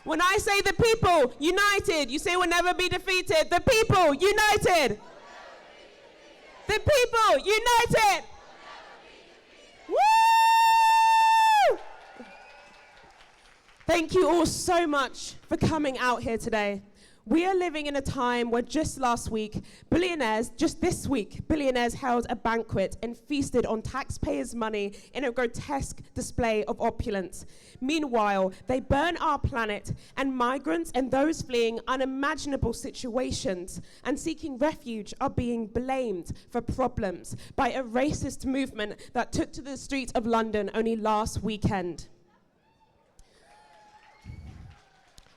When I say the people united, you say we'll never be defeated. The people united. The people united. Woo! Thank you all so much for coming out here today. We are living in a time where just this week, billionaires held a banquet and feasted on taxpayers' money in a grotesque display of opulence. Meanwhile, they burn our planet, and migrants and those fleeing unimaginable situations and seeking refuge are being blamed for problems by a racist movement that took to the streets of London only last weekend.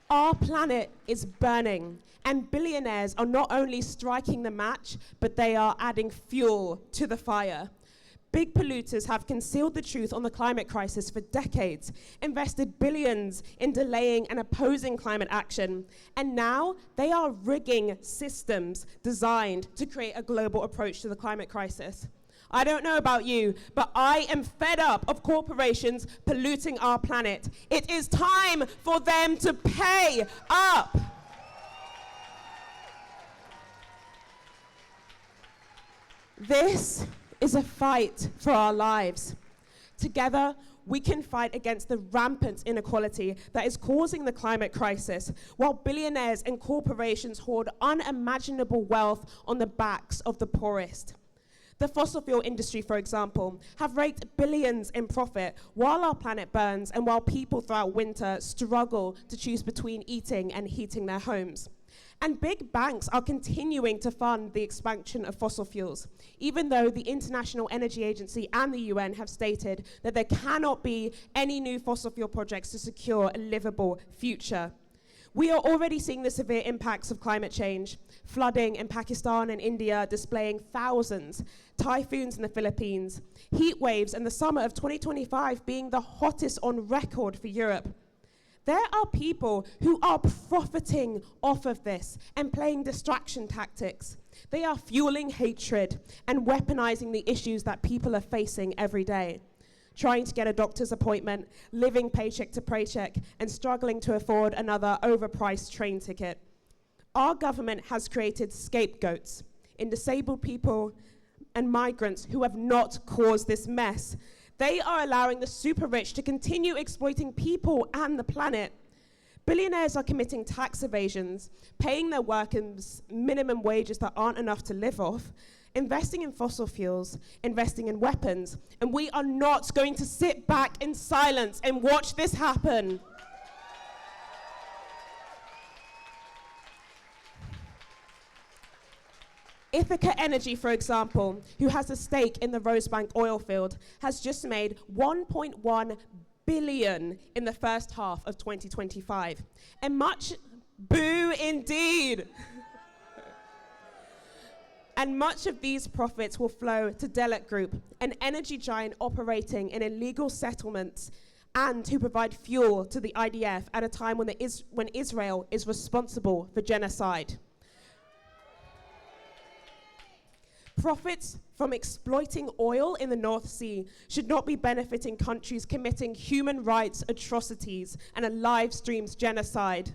Our planet is burning, and billionaires are not only striking the match, but they are adding fuel to the fire. Big polluters have concealed the truth on the climate crisis for decades, invested billions in delaying and opposing climate action, and now they are rigging systems designed to create a global approach to the climate crisis. I don't know about you, but I am fed up of corporations polluting our planet. It is time for them to pay up. This is a fight for our lives. Together, we can fight against the rampant inequality that is causing the climate crisis, while billionaires and corporations hoard unimaginable wealth on the backs of the poorest. The fossil fuel industry, for example, have raked billions in profit while our planet burns and while people throughout winter struggle to choose between eating and heating their homes. And big banks are continuing to fund the expansion of fossil fuels, even though the International Energy Agency and the UN have stated that there cannot be any new fossil fuel projects to secure a livable future. We are already seeing the severe impacts of climate change, flooding in Pakistan and India displaying thousands, typhoons in the Philippines, heat waves in the summer of 2025 being the hottest on record for Europe. There are people who are profiting off of this and playing distraction tactics. They are fueling hatred and weaponizing the issues that people are facing every day. Trying to get a doctor's appointment, living paycheck to paycheck, and struggling to afford another overpriced train ticket. Our government has created scapegoats in disabled people and migrants who have not caused this mess. They are allowing the super rich to continue exploiting people and the planet. Billionaires are committing tax evasions, paying their workers minimum wages that aren't enough to live off, investing in fossil fuels, investing in weapons, and we are not going to sit back in silence and watch this happen. Ithaca Energy, for example, who has a stake in the Rosebank oil field, has just made 1.1 billion in the first half of 2025. And boo indeed. And much of these profits will flow to Delek Group, an energy giant operating in illegal settlements and who provide fuel to the IDF at a time when Israel is responsible for genocide. Profits from exploiting oil in the North Sea should not be benefiting countries committing human rights atrocities and a live streams genocide.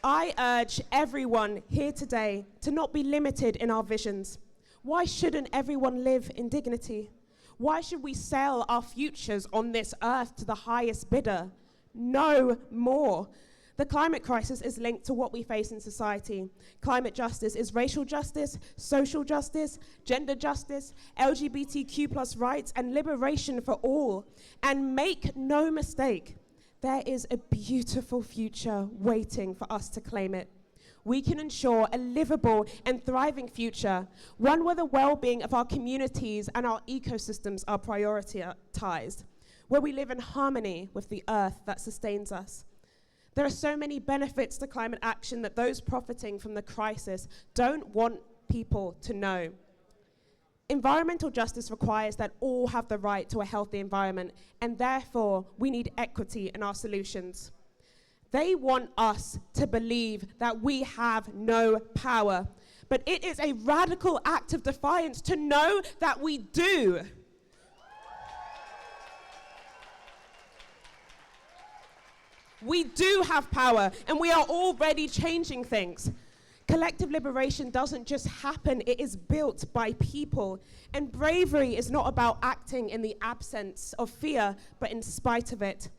I urge everyone here today to not be limited in our visions. Why shouldn't everyone live in dignity? Why should we sell our futures on this earth to the highest bidder? No more. The climate crisis is linked to what we face in society. Climate justice is racial justice, social justice, gender justice, LGBTQ+ rights, and liberation for all. And make no mistake, there is a beautiful future waiting for us to claim it. We can ensure a livable and thriving future, one where the well-being of our communities and our ecosystems are prioritized, where we live in harmony with the earth that sustains us. There are so many benefits to climate action that those profiting from the crisis don't want people to know. Environmental justice requires that all have the right to a healthy environment, and therefore we need equity in our solutions. They want us to believe that we have no power, but it is a radical act of defiance to know that we do. We do have power, and we are already changing things. Collective liberation doesn't just happen, it is built by people. And bravery is not about acting in the absence of fear, but in spite of it.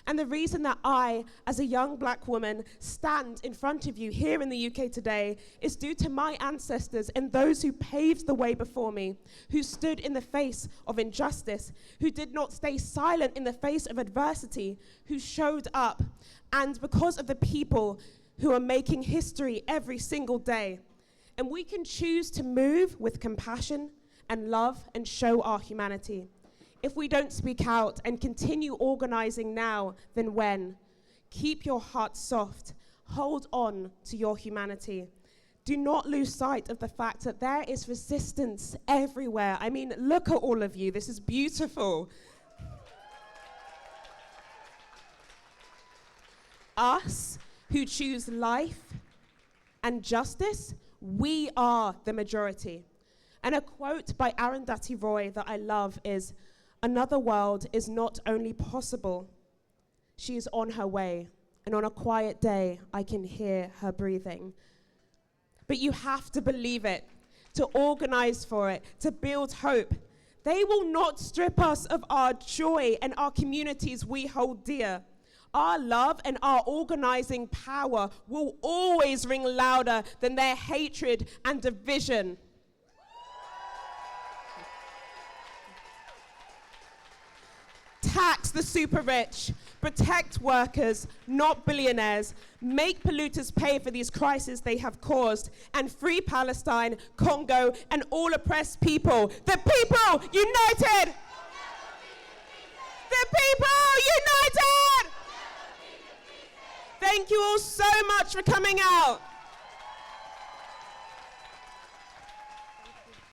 And the reason that I, as a young black woman, stand in front of you here in the UK today is due to my ancestors and those who paved the way before me, who stood in the face of injustice, who did not stay silent in the face of adversity, who showed up. And because of the people who are making history every single day. And we can choose to move with compassion and love and show our humanity. If we don't speak out and continue organizing now, then when? Keep your heart soft. Hold on to your humanity. Do not lose sight of the fact that there is resistance everywhere. I mean, look at all of you. This is beautiful. Us who choose life and justice, we are the majority. And a quote by Arundhati Roy that I love is, "Another world is not only possible, she is on her way, and on a quiet day, I can hear her breathing." But you have to believe it, to organize for it, to build hope. They will not strip us of our joy and our communities we hold dear. Our love and our organizing power will always ring louder than their hatred and division. Tax the super rich, protect workers, not billionaires, make polluters pay for these crises they have caused, and free Palestine, Congo, and all oppressed people. The people united! The people united! Thank you all so much for coming out.